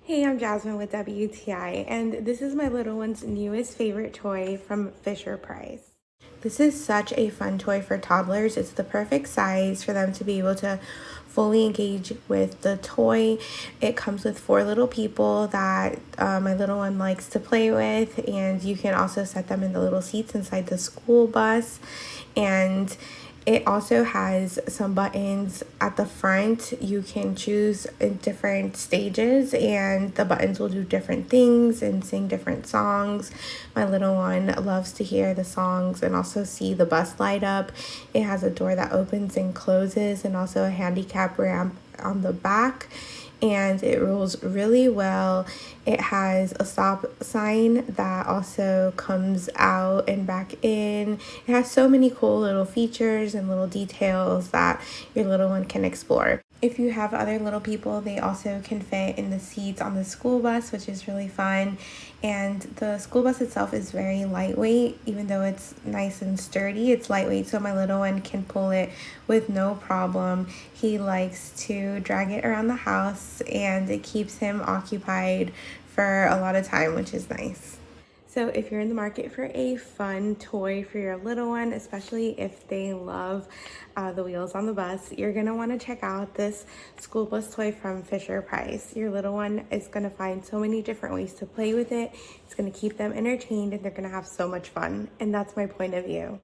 Hey, I'm Jasmine with WTI, and this is my little one's newest favorite toy from Fisher-Price. This is such a fun toy for toddlers. It's the perfect size for them to be able to fully engage with the toy. It comes with 4 little people that my little one likes to play with, and you can also set them in the little seats inside the school bus. And it also has some buttons at the front. You can choose in different stages, and the buttons will do different things and sing different songs. My little one loves to hear the songs and also see the bus light up. It has a door that opens and closes, and also a handicap ramp on the back, and it rolls really well. It has a stop sign that also comes out and back in. It has so many cool little features and little details that your little one can explore. If you have other little people, they also can fit in the seats on the school bus, which is really fun. And the school bus itself is very lightweight. Even though it's nice and sturdy, it's lightweight, so my little one can pull it with no problem. He likes to drag it around the house, and it keeps him occupied for a lot of time, which is nice. So if you're in the market for a fun toy for your little one, especially if they love the wheels on the bus, you're gonna wanna check out this school bus toy from Fisher-Price. Your little one is gonna find so many different ways to play with it. It's gonna keep them entertained, and they're gonna have so much fun. And that's my point of view.